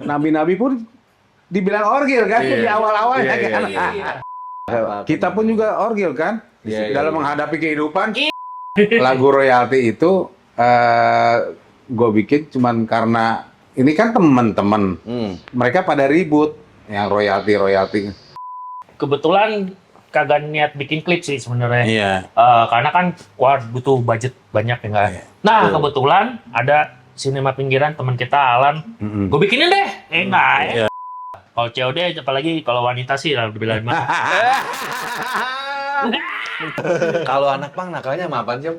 Nabi-nabi pun dibilang orgil kan di awal-awalnya kan. Kita pun juga orgil kan dalam menghadapi kehidupan. Lagu royalti itu gue bikin cuman karena ini kan teman-teman. Mereka pada ribut yang royalti. Kebetulan kagak niat bikin klip sih sebenarnya. Iya. Karena kan butuh budget banyak ya nggak. Nah kebetulan ada sinema pinggiran teman kita Alan. Gue bikinin deh. Enggak ya. Kalau COD apalagi kalau wanita sih lebih bilang mah. Kalau anak pang nakalnya sama apaan, Jom?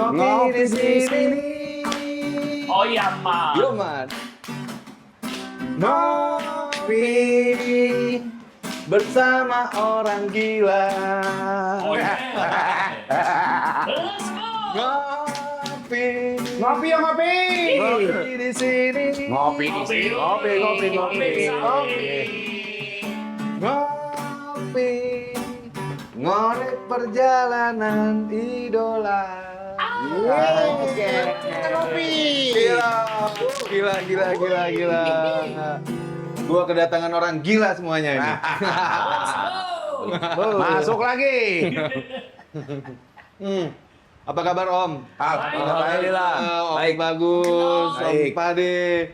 Ngopi di sini. Oh iya mah. Yo, man. Ngopi bersama orang gila. Oh iya. Ngopi Ngopi di sini. Ngopi di sini. Ngopi ngorek perjalanan idola. Gila. Gua kedatangan orang gila semuanya ini. Masuk lagi. Apa kabar Om? Alhamdulillah. Om bagus, Om Baik. Pade.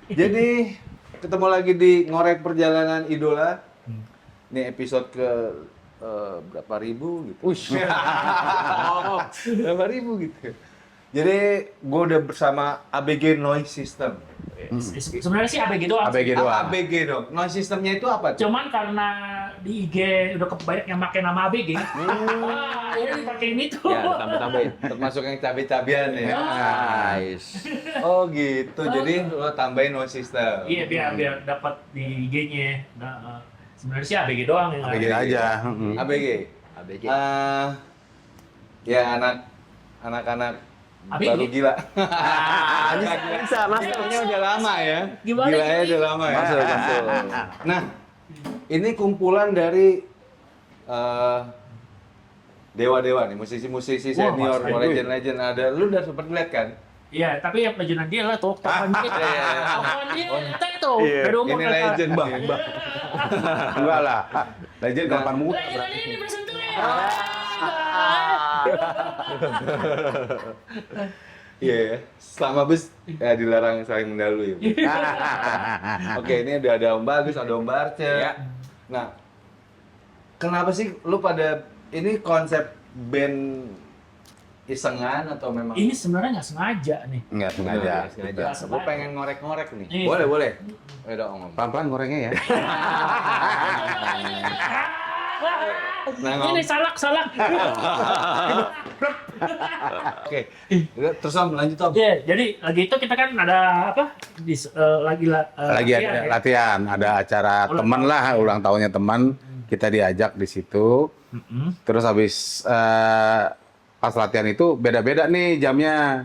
Jadi ketemu lagi di Ngorek Perjalanan Idola. Ini episode ke berapa ribu gitu. Berapa ribu gitu. Jadi gue udah bersama ABG Noise System. Sebenarnya sih ABG doang. ABG doang. ABG dong. Noise Systemnya itu apa? Cuman karena di IG udah kebanyak yang pakai nama ABG. Ya dipakein itu. Ya, tambah-tambahin. Termasuk yang cabai-cabian ya. Nice. Oh gitu. Jadi lo tambahin Noise System. Iya biar dapat di IG-nya. Nah, sebenarnya sih ABG doang yang ABG aja. ABG. Ya anak-anak ABG? baru gila. Bisa, Masuknya udah lama ya. Gimana Gilanya ini? udah lama ya. Masuk. Nah, ini kumpulan dari dewa-dewa nih, musisi-musisi Wah, senior, Mas, legend-legend ada. Lu udah sempet lihat kan? Iya, tapi yang legendan dia lah tuh, tokoan dia. Tokoan dia, kita tuh. Dari umur Ini mereka. legend, Bang. Enggak lah. Legend kapan muda. Legendan ini bersentuh ya. Iya, ya. Selama bus ya dilarang saling mendahului. Oke, ini udah ada Om Bagus, ada Om Barce. Nah, kenapa sih lu pada ini konsep band isengan atau memang Ini sebenarnya nggak sengaja nih. Enggak sengaja. Nggak sengaja. Gue pengen ngorek-ngorek nih. Iya. Boleh. Ayo dong, Om. Pelan-pelan gorengnya ya. Nah, Om. Ini salak. Oke. Terus Om, lanjut Om. Iya, jadi lagi itu kita kan ada apa? Lagi Ada latihan, ada acara teman lah, ulang tahunnya teman. Kita diajak di situ. Terus habis pas latihan itu beda-beda nih jamnya.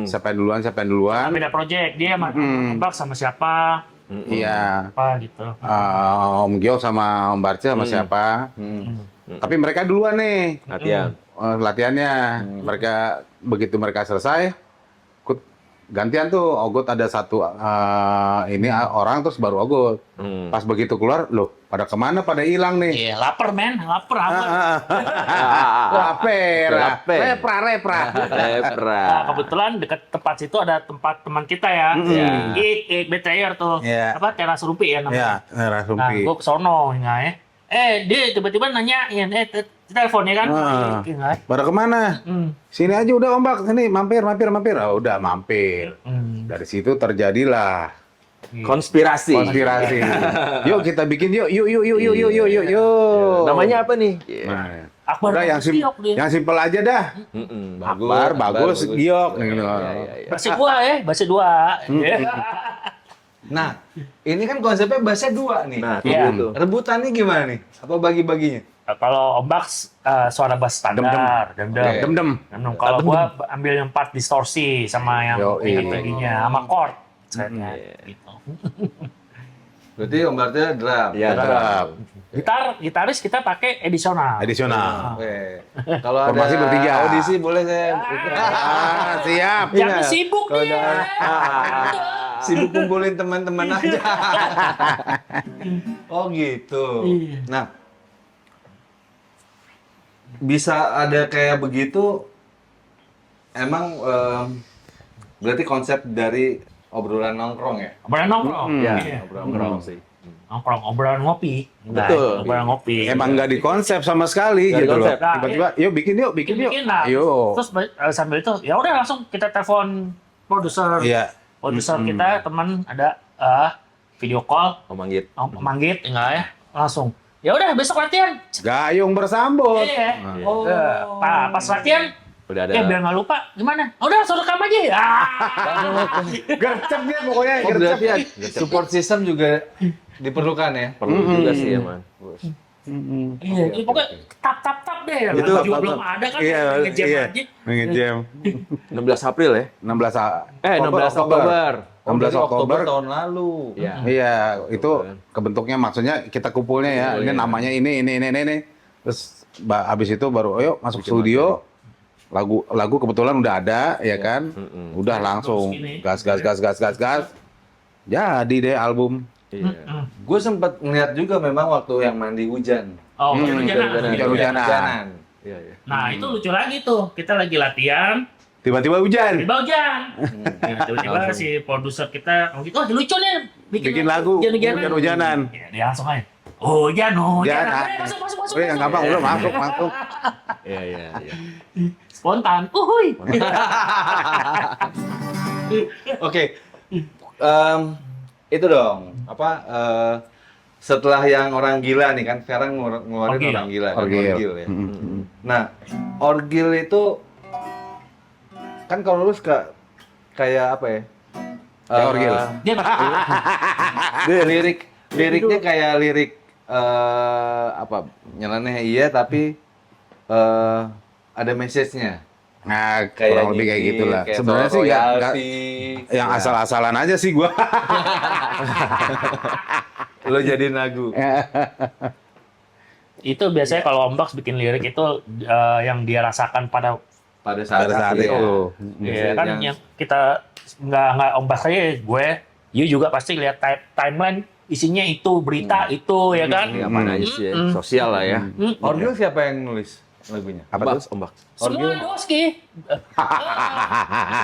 Siapa yang duluan. Beda project dia sama Mbak sama siapa? Iya. Apa gitu. Om Gio sama Om Barce sama siapa. Tapi mereka duluan nih. Latihannya. Begitu mereka selesai, gantian tuh Ogot ada satu ini orang terus baru Ogot. Pas begitu keluar, loh pada kemana? Pada hilang nih. Iya, lapar men, lapar amat. Lepra. Nah, kebetulan dekat tempat situ ada tempat teman kita ya. Ik Betrayer tuh. Iya. Apa teras Rumpi ya namanya. Ya, merah Nah, rumpi. gue kesono ya. Dia tiba-tiba nanyain, teleponnya kan. Ik, ya. Pada kemana? Sini aja udah Ombak, sini mampir. Oh, udah mampir. Dari situ terjadilah Konspirasi. Yuk kita bikin yuk. Namanya apa nih? Nah, Akbar udah Giok dia. yang simpel aja dah. Akbar bagus, Giok. Bahasa dua. Nah, ini kan konsepnya bahasa dua nih. Nah, Iya. itu. Rebutannya gimana nih? Apa bagi-baginya? kalau ombak suara bass standar, dem-dem. Dem-dem. Dem-dem. Kalau gua ambil yang part distorsi sama yang Yoi. tinggi-tingginya sama chord. Gitu. Berarti Om Barca drum. Iya, Tetap. Gitaris kita pakai edisional. Edisional. Oke. Kalau ada Formasi bertiga. audisi boleh saya. Siap. Jangan sibuk Kalau nih. Sibuk kumpulin teman-teman aja. Oh gitu. Nah, bisa ada kayak begitu. Emang berarti konsep dari obrolan nongkrong ya? Obrolan nongkrong. Iya, Iya. obrolan nongkrong sih. Nongkrong, obrolan ngopi. Betul. Obrolan ngopi. Emang nggak dikonsep sama sekali Nggak gitu loh. dikonsep. Nah, Tiba-tiba, yuk bikin yuk. Nah, Ayo. terus sambil itu ya udah langsung kita telepon produser. Iya. Produser kita teman ada video call, Om Anggit. manggit enggak ya? Langsung. Ya udah besok latihan. Gayung bersambut. Iya. Oh. Pas latihan Udah ada. biar nggak lupa gimana? Udah suruh rekam aja. Gercep dia pokoknya. Oh, berarti ya, support system juga diperlukan ya? Perlu juga sih emang. Iya, jadi pokoknya tap deh. Itu Lagu juga tap-tap. belum ada kan, Iya, ngejam iya. aja. Ngejam. 16 April ya? 16 16 Oktober. 16 Berarti Oktober. tahun lalu. Iya. Iya, itu kebentuknya maksudnya kita kumpulnya ya. Ini namanya ini. Terus abis itu baru ayo masuk studio. Lagu kebetulan udah ada ya kan. Udah langsung gas. Jadi deh album. Iya. Gue sempat ngeliat juga memang waktu yang mandi hujan. Oh, hujan-hujanan. Hujan-hujanan. Iya, iya. Nah, itu lucu lagi tuh. Kita lagi latihan, Tiba-tiba hujan. tiba hujan. Nah, tiba-tiba si produser kita, oh lucu nih. Bikin lagu hujan-hujanan. Ya, dia langsung aja. Hujan. Masuk. Yang gampang udah masuk. Iya, iya, iya. Spontan. Uhuy. Oke. Itu dong. Setelah yang orang gila nih kan, sekarang ngeluarin Orgil. orang gila. kan, Orgil. Orgil ya. Nah, orgil itu kan kalau lu suka kayak apa ya? Kayak orgil. Dia Liriknya kayak lirik nyeleneh iya tapi ada message-nya. Nah, kurang lebih kayak gitulah. Sebenarnya sih nggak yang asal-asalan aja sih gua. Lo jadiin lagu. itu biasanya kalau Ombak bikin lirik itu yang dia rasakan pada Pada saat itu. ya kan yang kita nggak Ombak aja you juga pasti lihat timeline isinya itu berita itu ya kan. Ya, mana aja sih ya. Sosial lah ya. Orgil siapa yang nulis lagunya? Apa tuh? Ombak. Semua Doski.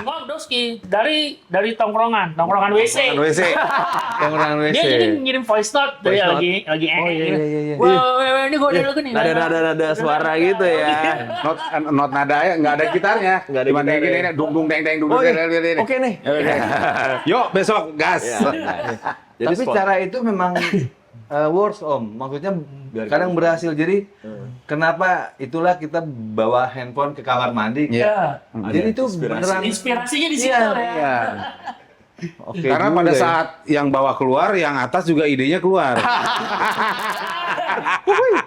Semua Doski dari tongkrongan WC. WC. Orang WC. Dia ngirim voice note Voice dia note. lagi iya. Wah, ini gue ada lagu nih. Nada suara gitu ya. Not nada ya, nggak ada gitarnya. Nggak ada Cuma gitarnya. gini, dung deng deng. Oh, iya. Oke nih. Yuk besok gas. Iya. Jadi Tapi cara itu memang works Om. Maksudnya kadang berhasil. Jadi kenapa itulah kita bawa handphone ke kamar mandi. Iya. Jadi itu Inspirasi. beneran. Inspirasinya di situ Iya, ya. Iya. Oke Karena juga pada ya. saat yang bawa keluar, yang atas juga idenya keluar.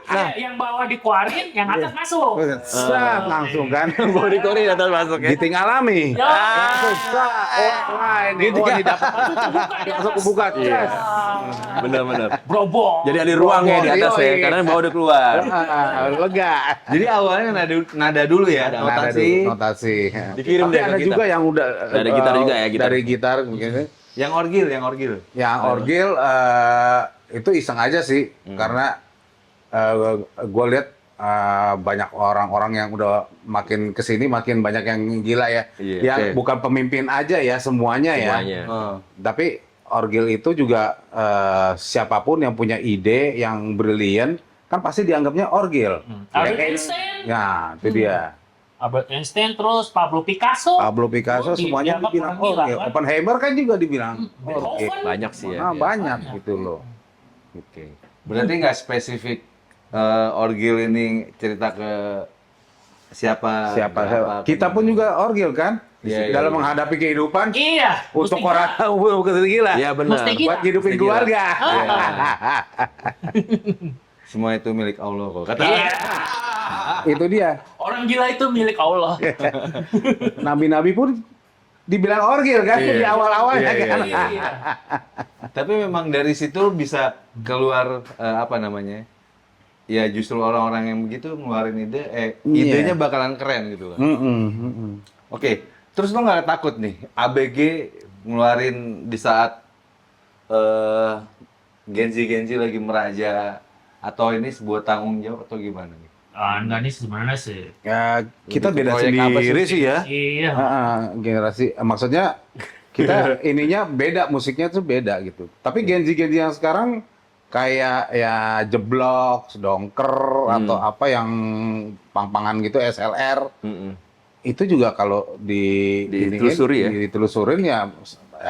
Nah, yang bawah dikeluarin, yang atas masuk. Sat, langsung kan. body core atas masuk ya. Giting alami. Ya. Wah, ini didapat. Langsung kebuka. Yes. Bener-bener. Brobong. Jadi ada ruangnya di atas ya, Yoi. karena yang bawah udah keluar. Lega. Jadi awalnya nada dulu ya, notasi. Notasi. Dikirim Tapi deh ke ada kita. juga yang udah Dari gitar juga ya, gitar. Dari gitar gitu. Yang orgil. Yang orgil itu iseng aja sih, karena gue lihat banyak orang-orang yang udah makin kesini makin banyak yang gila ya. Iya, Yang oke. bukan pemimpin aja ya semuanya ya. Semuanya. Tapi orgil itu juga siapapun yang punya ide yang brilian kan pasti dianggapnya orgil. Albert Einstein, Ya, itu dia. Albert Einstein, terus Pablo Picasso, Pablo Picasso semuanya dianggap dibilang orang gila, orgil. kan? Oppenheimer kan juga dibilang orgil. Beethoven. Banyak sih ya. Nah, banyak gitu loh. Oke. Berarti nggak spesifik orgil ini cerita ke siapa? Kita pun juga orgil kan? Iya, Dalam iya. menghadapi kehidupan Iya. untuk mesti orang bukan gila. Iya benar. Mesti gila. Buat hidupin Mesti gila. keluarga. semua itu milik Allah kok. Kata Iya. Itu dia. Orang gila itu milik Allah. Nabi-nabi pun dibilang orgil kan di awal-awalnya Iya, kan. Iya. Tapi memang dari situ bisa keluar apa namanya? Ya justru orang-orang yang begitu ngeluarin idenya bakalan keren gitu kan. Oke, terus lo nggak takut nih ABG ngeluarin di saat Genzi lagi meraja atau ini sebuah tanggung jawab atau gimana nih? Enggak nih sebenarnya sih. Ya, kita Lebih ke beda proyek apa sendiri sih? sih ya. Iya. Generasi, maksudnya kita ininya beda, musiknya tuh beda gitu. Tapi Genzi yang sekarang kayak ya jeblok, dongker atau apa yang pang-pangan gitu, SLR. Itu juga kalau ditelusurin ya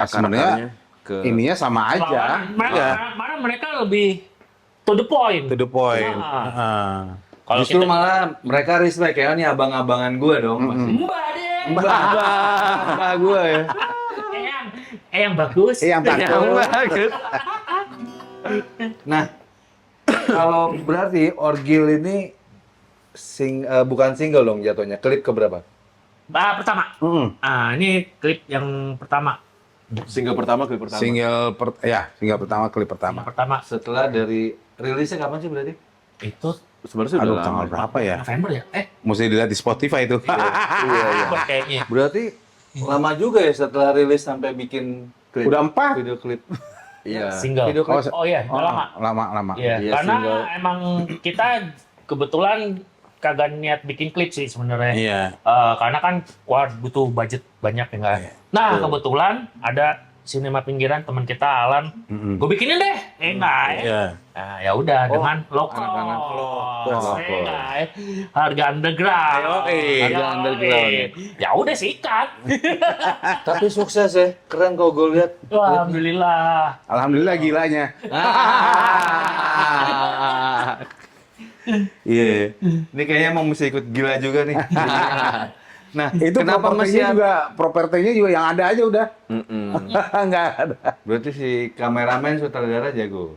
sebenarnya ininya sama aja. Mana mereka lebih to the point. To the point. Kalau Justru kita malah mereka respect ya, ini abang-abangan gue dong masih. Mbak deh. Mbak gue ya. Yang bagus. Yang bagus. Nah, kalau berarti Orgil ini bukan single dong jatuhnya, klip keberapa? Pertama. Ini klip yang pertama. Single pertama, klip pertama. Single pertama, klip pertama. Pertama. Setelah dari rilisnya kapan sih berarti? Itu Sebenarnya Aduh, tanggal berapa ya? November ya? Mesti dilihat di Spotify itu. November kayaknya. Berarti lama juga ya setelah rilis sampai bikin klip. Udah 4. Video klip. Iya. Single. Video klip. Oh iya, udah lama. Lama. Iya, Iya, karena single. emang kita kebetulan kagak niat bikin klip sih sebenarnya. Iya. Karena kan butuh budget banyak ya nggak? Nah, kebetulan ada sinema pinggiran teman kita Alan. Gue bikinin deh. Enggak ya. Iya. Nah, ya udah dengan lokal. anak-anak Harga underground. Harga underground. Ya udah sikat. Tapi sukses ya, keren kok gue lihat. Wah, alhamdulillah. Alhamdulillah gilanya. Iya. Ini kayaknya mau mesti ikut gila juga nih. Nah, Itu kenapa masih propertinya juga yang ada aja udah. Nggak ada. Berarti si kameramen sutradara jago.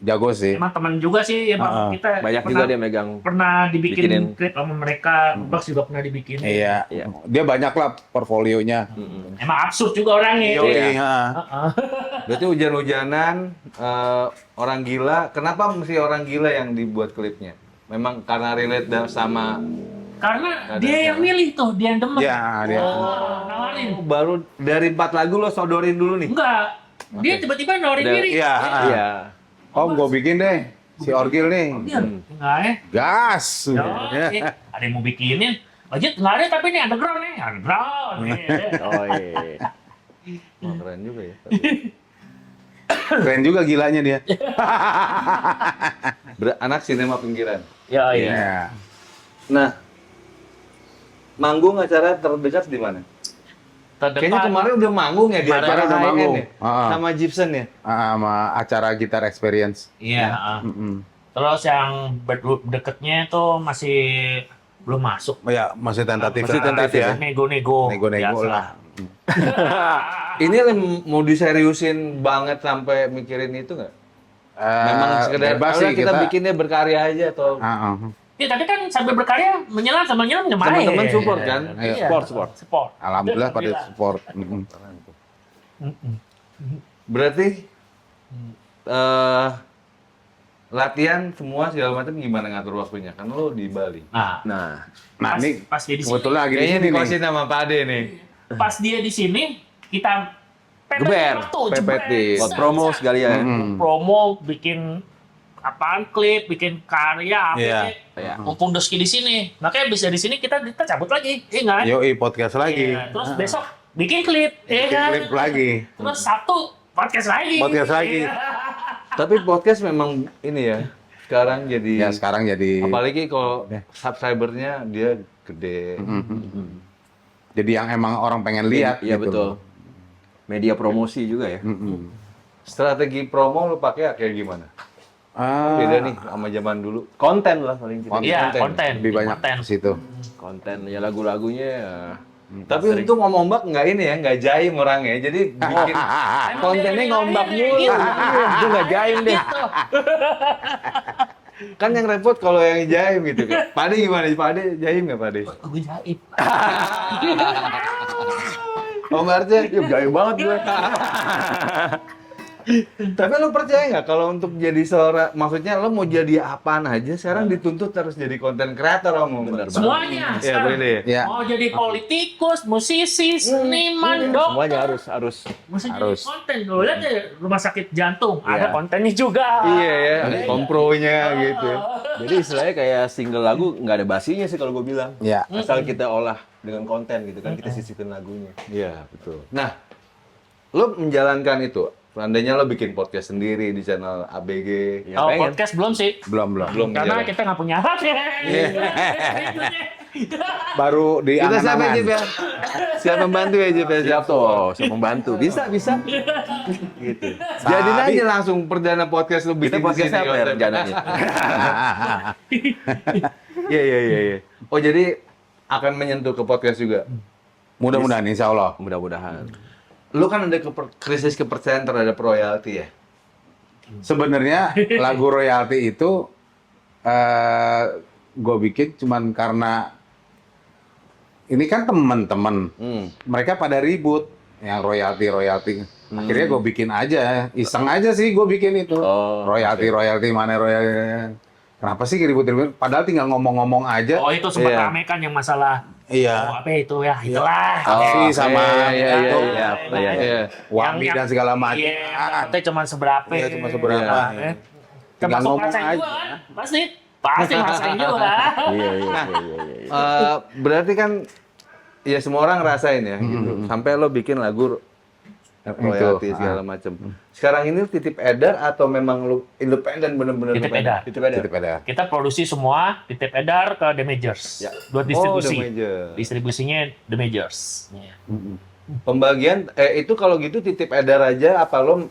Jago sih. Emang teman juga sih, emang kita Banyak juga dia megang. pernah Bikinin. dibikin klip sama mereka. Bas juga pernah dibikin. Iya. Iya. Dia banyak lah portfolionya. Emang absurd juga orangnya. Yoi, Berarti hujan-hujanan orang gila. Kenapa mesti orang gila yang dibuat klipnya? Memang karena relate sama Karena dia yang milih tuh, dia yang demen. Ya, dia. Nawarin. baru dari 4 lagu lo sodorin dulu nih. Enggak. Dia tiba-tiba nawarin diri. Iya. Iya. Om, gue bikin deh si Orgil nih. Enggak ya. Gas. Ada yang mau bikinin. Budget nggak ada tapi ini underground nih. Underground. Oh iya. Wah, keren juga ya. Keren juga gilanya dia. Anak sinema pinggiran. Ya iya. Iya. Nah, manggung acara terdekat di mana? Kayaknya kemarin udah manggung ya di Kemarin acara udah HN manggung. ya? Ah. Sama Gibson ya? Sama acara Gitar Experience. Iya. Terus yang deketnya itu masih belum masuk. Ya, masih tentatif. Masih tentatif ya. Nego-nego. Nego-nego biasa. lah. Ini mau diseriusin banget sampai mikirin itu nggak? Memang sekedar bebas "Udah, sih kita bikinnya berkarya aja atau Ya tapi kan sambil berkarya menyelam main. teman-teman support kan? Iya. Support. Alhamdulillah pada support. Berarti latihan semua segala macam gimana ngatur waktunya? Kan lo di Bali. Nah, Nah, ini pas dia di sini, kebetulan lagi di Kayaknya sini nih. dikosin sama Pak Ade nih. pas dia di sini kita Geber. Pepet di Buat promo sekali ya. promo, bikin apaan klip, bikin karya, apa Iya. Iya. mumpung Doski di sini. Makanya bisa di sini kita cabut lagi, iya kan? Yoi, podcast lagi. Iya. Terus besok bikin klip, iya Bikin kan? klip lagi. Terus Sabtu podcast lagi. Podcast lagi. Iya. Tapi podcast memang ini ya. Sekarang jadi Ya, sekarang jadi apalagi kalau subscribernya dia gede. jadi yang emang orang pengen lihat Iya gitu. betul. Media promosi juga ya. Strategi promo lo pakai kayak gimana? Beda nih sama zaman dulu. Konten lah paling tidak. Iya, konten. Lebih banyak Konten. ke situ. Konten ya lagu-lagunya ya Tapi untung Om Ombak nggak ini ya, nggak jaim orangnya. Jadi bikin kontennya ngombak mulu. Itu nggak jaim deh. Kan yang repot kalau yang jaim gitu kan. Pade gimana? Pade jaim nggak Pade? Gue jaib. Om Arce, ya jaim banget gue. Tapi lo percaya nggak kalau untuk jadi seorang, maksudnya lo mau jadi apaan aja sekarang dituntut harus jadi konten kreator Om. Bener banget. Semuanya. Iya, boleh. Ya. Mau jadi politikus, musisi, seniman, dokter. Semuanya harus. Mesti jadi Harus. konten. Lo lihat deh, rumah sakit jantung. Ada kontennya juga. Iya ya, ada kompronya gitu. Jadi istilahnya kayak single lagu nggak ada basinya sih kalau gue bilang. Ya. Asal kita olah dengan konten gitu kan, kita sisipin lagunya. Iya, betul. Nah, lo menjalankan itu. Seandainya lo bikin podcast sendiri di channel ABG. Ya, Oh, pengen. podcast belum sih. Belum. Karena menjalan. kita nggak punya alat ya. Baru di Kita siapa angan-angan. Jip ya? Siap membantu ya Jip ya? Siap tuh, siap membantu. Bisa. Gitu. Jadiin aja langsung perdana podcast lo bikin Kita podcastnya di sini, apa ya konten. rencananya? Iya. Oh jadi akan menyentuh ke podcast juga. Mudah-mudahan, insya Allah. Mudah-mudahan. Lo kan ada krisis kepercayaan terhadap royalti ya? Sebenarnya lagu royalti itu gue bikin cuman karena ini kan teman-teman, mereka pada ribut yang royalti. Akhirnya gue bikin aja, iseng aja sih gue bikin itu. Oh, royalti mana royalti. Kenapa sih ribut-ribut? Padahal tinggal ngomong-ngomong aja. Oh, itu sempat Iya. rame kan yang masalah. Iya. Oh, apa itu ya? Itulah. Taksi sama iya. Wami dan segala macam. Iya, katanya cuma seberapa. Iya, cuma seberapa. Eh. Tinggal Termasuk ngomong ngerasain aja. juga kan? Pasti ngerasain juga. Iya. Berarti kan ya semua orang ngerasain ya gitu. Sampai lo bikin lagu royalti segala macam. Sekarang ini titip edar atau memang lo independen bener-bener? Titip edar. Titip edar. Kita produksi semua, titip edar ke The Majors. Ya. Buat distribusi. The Major. Distribusinya The Majors. Iya. Pembagian itu kalau gitu titip edar aja apa lo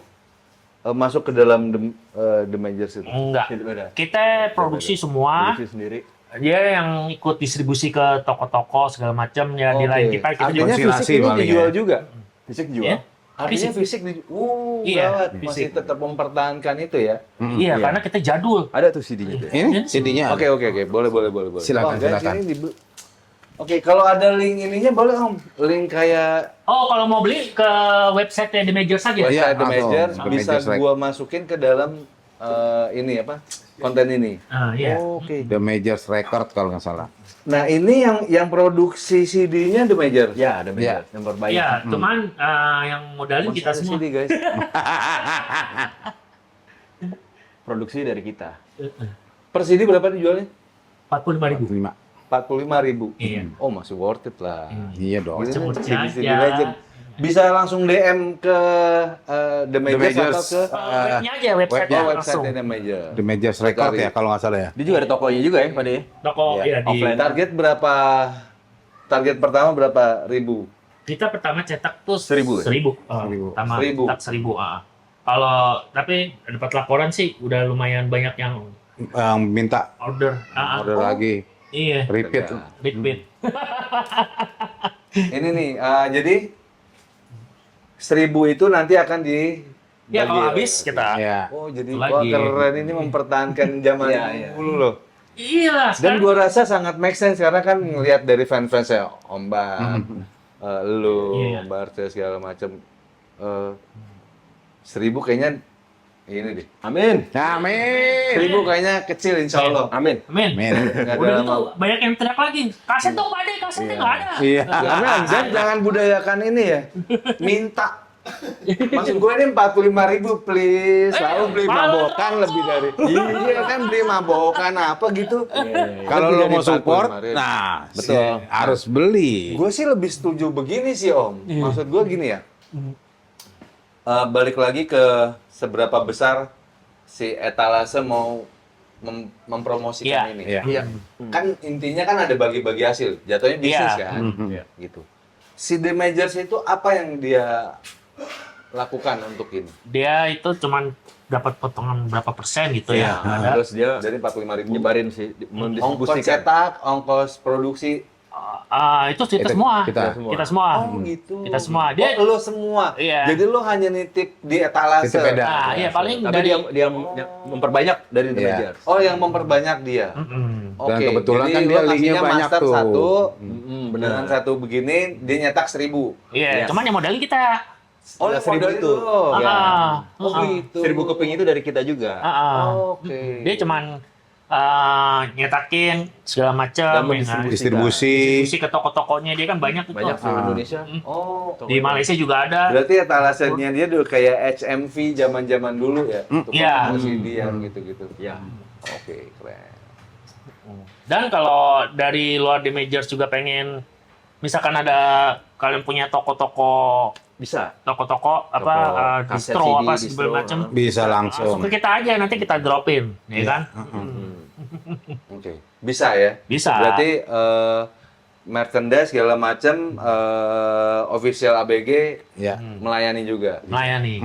masuk ke dalam The Majors itu? Enggak. Titip edar. Kita produksi semua. Produksi sendiri. Dia yang ikut distribusi ke toko-toko segala macam ya di lain kita Artinya juga. konsilasi fisik itu paling dijual ya. juga. Fisik Iya. jual. Artinya fisik Iya, gawat. fisik. Masih tetap mempertahankan itu ya. Iya, karena kita jadul. Ada tuh CD-nya tuh. Ini CD-nya. Oke. Boleh. Silakan, guys, silakan. ini Oke, kalau ada link ininya boleh Om. Link kayak Oh, kalau mau beli ke website The Majors saja. website The langsung. Majors The bisa Majors, gua masukin ke dalam ini apa? Konten ini. Ah, iya. Oke. The Majors Record kalau nggak salah. Nah, ini yang produksi CD-nya The Majors. Ya, ada Iya. yang terbaik. Iya, cuman yang modalin kita Masih ada semua. CD, guys. Produksi dari kita. Per CD berapa dijualnya? 45.000. 5. 45.000. Iya. Oh, masih worth it lah. Iya dong. Gila, Cemut CD aja. Legend. Bisa langsung DM ke The Majors Majors. atau ke Webnya aja, website webnya langsung. website The Majors. The Majors Record ya kalau nggak salah ya. Dia juga ada tokonya juga ya, Pak De. Toko Iya, ya di. offline. Target berapa? Target pertama berapa ribu? Kita pertama cetak tuh 1.000 ya? 1.000. 1.000. Pertama 1.000. cetak 1.000. Kalau tapi dapat laporan sih udah lumayan banyak yang Minta order. order lagi, Iya, repeat. repeat. Ini nih, jadi 1.000 itu nanti akan di Ya kalau bagi- habis kita. Ya. Oh, jadi Lagi. wah keren ini mempertahankan zaman dulu loh. Iya lah. Dan sekarang gua rasa sangat make sense karena kan ngelihat dari fans-fans ya, Om Bang, lu, Iya. Om Barce segala macam. 1.000 kayaknya ini deh. Amin. Amin. 1.000 kayaknya kecil insya Allah. Amin. Amin. Amin. Nggak Udah ada gitu lama. banyak yang teriak lagi. Kaset dong Pak De, kasetnya nggak ada. Iya. Dan jangan budayakan ini ya, minta. Maksud gue ini 45.000 please, lalu beli malu mabokan dong. lebih dari. Iya kan beli mabokan apa gitu. Kalau Lebih lo dari mau support, 45.000. nah Betul. harus beli. Gue sih lebih setuju begini sih Om. Maksud gue gini ya. Balik lagi ke seberapa besar si etalase mau mempromosikan Iya. ini. Iya. Kan intinya kan ada bagi-bagi hasil. Jatuhnya bisnis Iya. kan. Gitu. Si The Majors itu apa yang dia lakukan untuk ini? Dia itu cuman dapat potongan berapa persen gitu Iya. ya. Ada. Terus dia Dari 45.000 nyebarin sih, ongkos mendistribusikan. cetak, ongkos produksi Itu kita Itu semua. kita Kita semua. Oh gitu. Kita semua. Dia Lo semua. Iya. Jadi lo hanya nitip di etalase. Titip beda. Nah, iya paling Tapi dari dia memperbanyak dari intermediate. Oh, yang memperbanyak dia. Mm-mm. Oke. Dan kebetulan jadi kan lo dia linknya kasihnya banyak master tuh. satu, benar. dengan satu begini dia nyetak 1000. Iya, cuman yang modalnya kita. Oh, Yang yang modal 1000 itu. Ya. Oh gitu. 1000 keping itu dari kita juga. Oke. Dia cuman nyetakin segala macam, Dan Distribusi. ke toko-tokonya dia kan banyak tuh. Banyak seluruh Indonesia. Oh. Di Malaysia juga ada. Berarti etalasenya dia dulu kayak HMV zaman-zaman dulu ya. Untuk Iya. CD yang gitu-gitu. Ya. Oke, keren. Dan kalau dari luar di majors juga pengen, misalkan ada kalian punya toko-toko Bisa. kaset distro CD, apa distro. segala macam. Bisa langsung. Langsung ke kita aja, nanti kita dropin, ya kan? Oke. Bisa ya? Bisa. Berarti merchandise segala macam official ABG Ya. melayani juga. Melayani.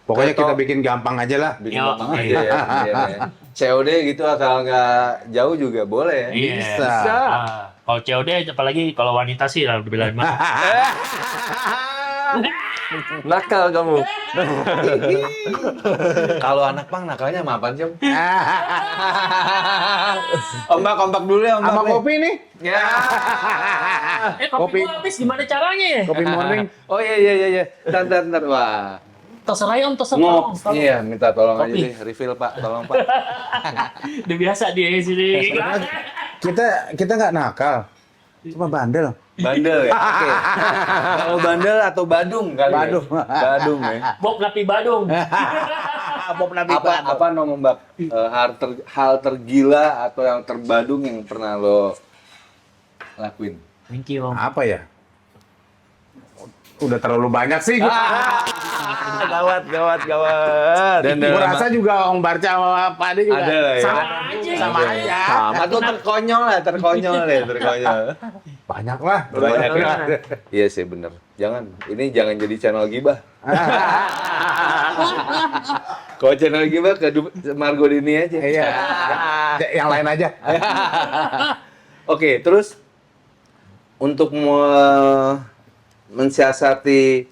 Pokoknya kita Atau- bikin gampang aja lah. Bikin Yo, gampang iya. aja ya. Iya, ya. COD gitu asal nggak jauh juga boleh ya. Iya. Bisa. Kalau COD, apalagi kalau wanita sih, lah lebih lama. Nakal kamu. Kalau anak pang nakalnya sama apaan sih? Om? Ombak dulu ya, Sama ombak. nih. kopi nih. Ya. Kopi Kopi. gua habis, gimana caranya ya? Kopi morning. Oh iya. Ntar. Wah. Terserah ya, terserah. Ngop. Iya, minta tolong aja Kopi. deh, refill Pak, tolong Pak. Udah biasa dia sini. Kita nggak nakal. Cuma bandel. Bandel ya. Oke. Kalau bandel atau Badung kali. Badung. Ya? Badung ya. Bob Napi Badung. Apa nom Mbak? Hal tergila atau yang terbadung yang pernah lo lakuin? Thank you, Om. Apa ya? Udah terlalu banyak sih. Gawat. Dan Gue rasa juga Om Barca sama Pak Ade juga. ada lah ya. Sama aja. Sama tuh terkonyol. Banyak lah. Banyak ya. Iya sih bener. Jangan jadi channel gibah. Kalau channel gibah ke Margo Dini aja. Iya. Yang lain aja. Oke, terus untuk mensiasati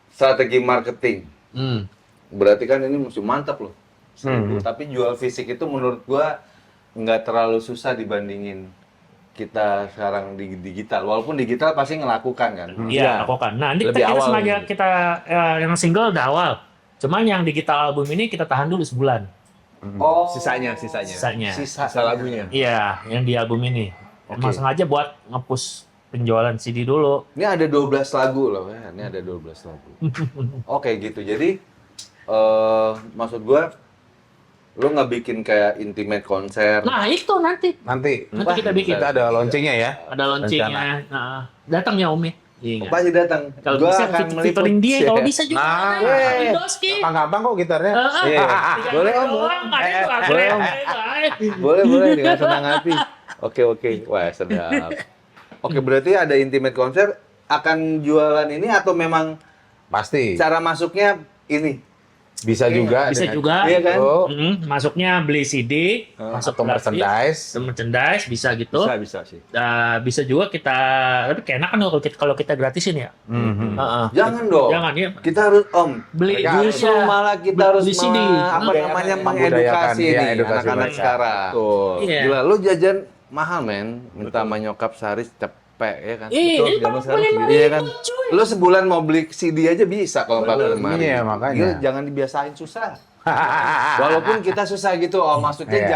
strategi marketing, berarti kan ini mesti mantap loh. Tapi jual fisik itu menurut gua nggak terlalu susah dibandingin kita sekarang di digital. Walaupun digital pasti ngelakukan kan. Iya, lakukan. Nah, ini Lebih kita awal sengaja gitu. kita yang single udah awal. Cuman yang digital album ini kita tahan dulu sebulan. Oh, Sisanya. Sisanya. Sisa lagunya. Iya, yang di album ini. Emang Oke. sengaja buat nge-push penjualan CD dulu. Ini ada 12 lagu loh ya. Ini ada 12 lagu. Oke gitu. Jadi maksud gua lo nggak bikin kayak intimate konser. Nah, itu nanti Nanti kita bikin. kita ada launchingnya ya. Ada launchingnya. Nah, datang ya Om ya. Iya. Pasti datang. Kalau Gua bisa akan meliput. featuring dia, kalau bisa juga. Nah, ada. Doski. Gampang-gampang kok gitarnya. Iya. Boleh, Om. Boleh, Om. Boleh dengan senang hati. Oke. Wah, sedap. Oke, berarti ada intimate konser akan jualan ini atau memang Pasti. cara masuknya ini? Bisa juga. Bisa dengan- juga. Iya kan? Oh, Masuknya beli CD, masuk atau gratis, merchandise bisa gitu. Bisa sih. Bisa juga kita, tapi keenakan kalau kita gratisin ya. Mhm. Heeh. Jangan dong. Jangan ya. Kita harus Beli Mereka bisa. malah kita harus beli CD. namanya Membudayakan. mengedukasi Iya, nih edukasi anak-anak mereka. sekarang. Betul. Iya. Gila, lu jajan mahal men, minta sama nyokap sehari cepet ya kan? Iya, Betul, ini zaman kalau sekarang beli segitu. Iya kan? cuy. Lu sebulan mau beli CD aja bisa kalau nggak beli lemari. Iya, makanya. Gila, jangan dibiasain susah. Walaupun kita susah gitu, maksudnya Iya,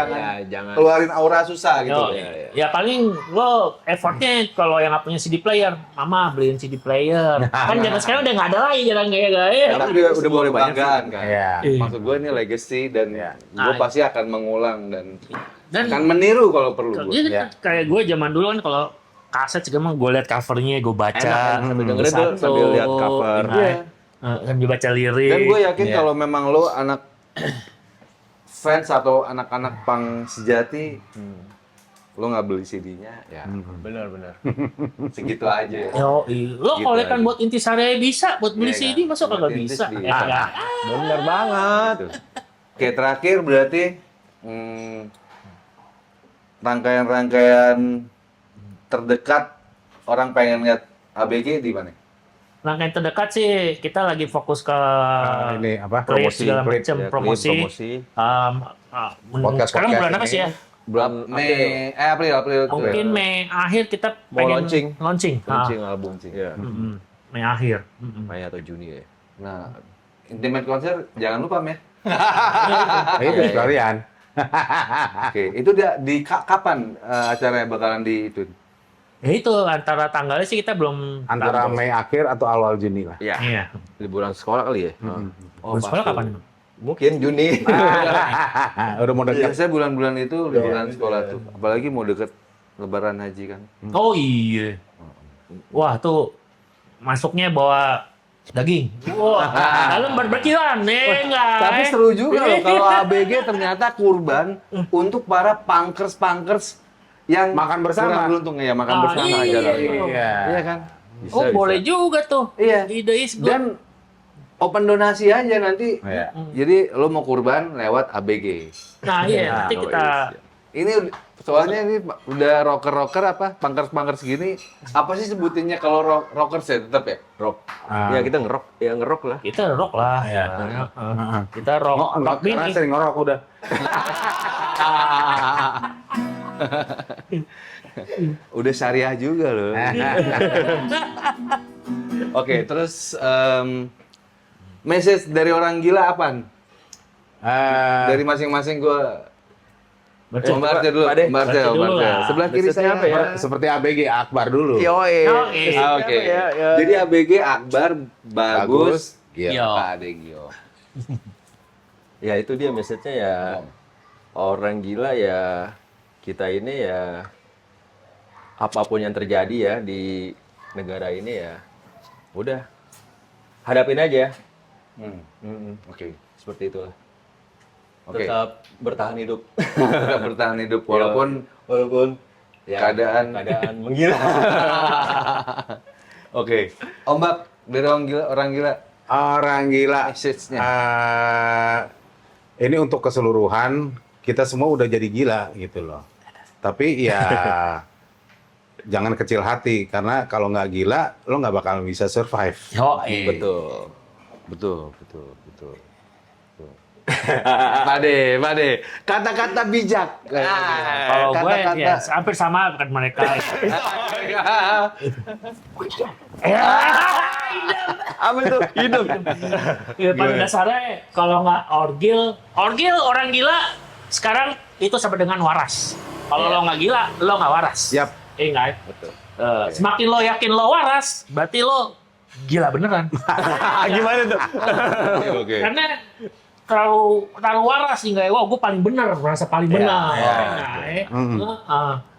jangan. keluarin aura susah gitu. Yo, ya paling lo effortnya kalau yang nggak punya CD player, mama beliin CD player. Kan zaman sekarang udah nggak ada lagi jarang kayak gaya. Tapi udah boleh banggaan kan. Iya. Maksud gue ini legacy dan gue Nah, pasti akan mengulang dan Dan akan meniru kalau perlu. Jadi Iya. kayak gue zaman dulu kan kalau kaset segala gue liat covernya, gue baca. Enak, sambil dengerin tuh, satu, sambil lihat cover. Iya. Sambil baca lirik. Dan gue yakin Iya. kalau memang lo anak fans atau anak-anak punk sejati, lo nggak beli CD-nya, ya Benar. segitu aja ya. Yo, lo Gitu kalau kan aja. buat intisari bisa, buat beli Iya, CD kan? masa Buat kagak intis bisa? bisa. Ya. Benar banget. Gitu. Oke, terakhir berarti rangkaian-rangkaian terdekat orang pengen lihat ABG di mana? Langkah yang terdekat sih kita lagi fokus ke ini apa? klip Promosi, segala klip. macam, ya, promosi. promosi. Podcast Sekarang bulan apa ini. sih ya? Bulan April. Mungkin Mei akhir kita Mau pengen launching launching. album sih. Ya. Mei akhir. Mei atau Juni ya. Nah, intimate konser jangan lupa ya. Itu sekalian. Oke, itu di kapan acaranya bakalan di itu? Ya itu antara tanggalnya sih kita belum Antara tahu. Mei akhir atau awal Juni lah. Ya. Iya. Liburan sekolah kali ya. Bulan sekolah pasti. kapan? Mungkin Juni. Udah mau dekat. Biasanya bulan-bulan itu liburan sekolah tuh. Apalagi mau deket Lebaran Haji kan. Oh iya. Wah tuh masuknya bawa daging. Wah, lalu berkilan nih enggak. Tapi seru juga loh kalau ABG ternyata kurban untuk para punkers yang Makan bersama. kurang beruntung ya, makan Ah, bersama iya. aja kali. Iya. Iya kan? Oh boleh juga tuh. Iya. Ide is good. Dan open donasi aja nanti. Iya. Jadi lo mau kurban lewat ABG. Nah iya, nanti oh, kita Ini soalnya ini udah rocker apa, punkers gini. Apa sih sebutinnya kalau rockers ya tetap ya? Rock. Ah. Ya kita ngerok, ya ngerok lah. kita rock lah. Iya. Kita rock rock Karena bini. sering ngorok udah. Udah syariah juga loh. Oke, terus message dari orang gila apaan? Dari masing-masing gua Barca dulu, Pak De. Barca Barca dulu lah. Sebelah kiri Message-nya saya apa ya? Seperti ABG Akbar dulu. Yoi. Oke. Jadi ABG Akbar bagus, Gio. Pak De Gio. Ya itu dia message-nya ya. Orang gila ya kita ini ya apapun yang terjadi ya di negara ini ya udah hadapin aja. Oke. Seperti itulah. Oke. Tetap bertahan hidup. Tetap bertahan hidup walaupun ya, keadaan menggila. Oke. Ombak dari orang gila. Orang gila. Message-nya. Ini untuk keseluruhan kita semua udah jadi gila gitu loh. Tapi ya jangan kecil hati karena kalau nggak gila lo nggak bakal bisa survive. Yo, Betul. Pak De, kata-kata bijak. kalau gue ya hampir sama dengan mereka. Apa itu? Hidup. Ya, pada dasarnya kalau nggak orgil orang gila sekarang itu sama dengan waras. Kalau lo nggak gila, lo nggak waras. Yap. Nggak ya? Betul. Semakin lo yakin lo waras, berarti lo gila beneran. Gimana tuh? Oke. Karena terlalu waras sih nggak ya? Wah, gue paling benar, merasa paling benar.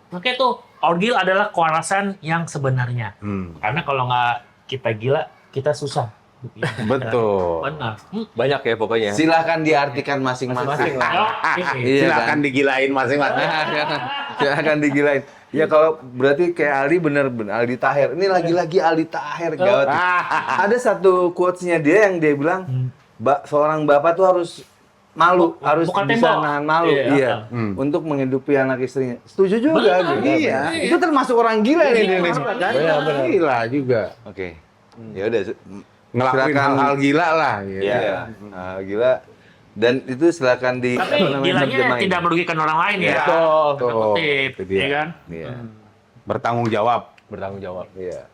Makanya tuh orgil adalah kewarasan yang sebenarnya. Karena kalau nggak kita gila, kita susah. Betul. Benar. Banyak ya pokoknya. Silahkan diartikan masing-masing. Iya Silakan kan? digilain masing-masing. Silahkan digilain. Ya kalau berarti kayak Aldi bener Aldi Taher. Ini lagi-lagi Aldi Taher gawat. Ada satu quotes-nya dia yang dia bilang, seorang bapak tuh harus malu, harus bukan bisa tembok. nahan malu, Iya. untuk menghidupi anak istrinya. Setuju juga, Benar, gitu. iya. Itu termasuk orang gila nih. Benar. Gila juga. Oke, ya udah. Ngelakuin Silakan. hal-hal gila lah. Gitu. Iya, gila. Dan itu silakan di Tapi gilanya terjemahin. tidak merugikan orang lain ya. Betul. Kutip, Itu dia. ya kan? Iya. Bertanggung jawab. Bertanggung jawab. Iya.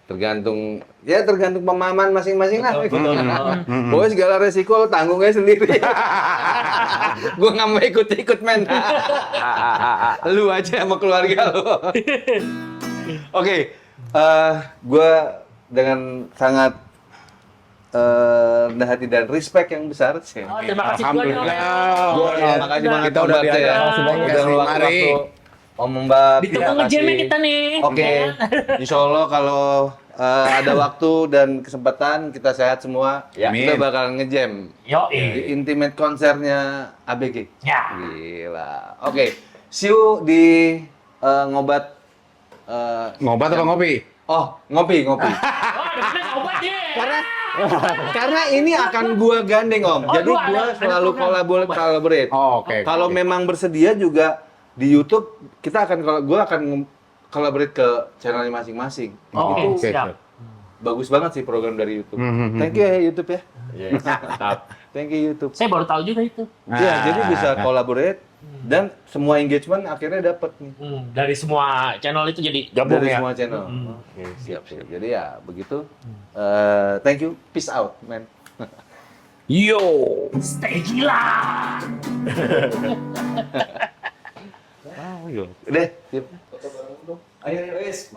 Tergantung pemahaman masing-masing lah. Pokoknya segala resiko lo tanggungnya sendiri. Gue nggak mau ikut-ikut men. Lu aja sama keluarga lo. Oke, gue dengan sangat rendah hati dan respect yang besar. Oh, terima kasih Alhamdulillah. Makasih banget Kita Om udah Barca ya. diajak. Udah Kasih meluangkan mari. waktu. Om Mbak. Ditunggu ngejamnya kita nih. Oke, Ya kan? insya Allah kalau ada waktu dan kesempatan kita sehat semua, Ya. kita Amin. bakal ngejam Yo, di intimate konsernya ABG. Ya. Gila. Oke, see you di ngobat. Ngobat apa ngopi? Oh, ngopi. Oh, ada obat ya. Karena ini akan gua gandeng Om. Oh, Jadi lu ada gua selalu program. collaborate. Oh, oke. Kalau memang bersedia juga di YouTube kita akan gua akan collaborate ke channelnya masing-masing. Oke, Oke, siap. Bagus banget sih program dari YouTube. Thank you ya YouTube ya. Thank you YouTube. Saya baru tahu juga itu. Iya, jadi bisa collaborate dan semua engagement akhirnya dapat nih Dari semua channel itu jadi gabung dari ya. semua channel. Oke, siap. Jadi ya begitu. Thank you. Peace out, man. Yo, stay gila. Udah, sip. Ayo, wes.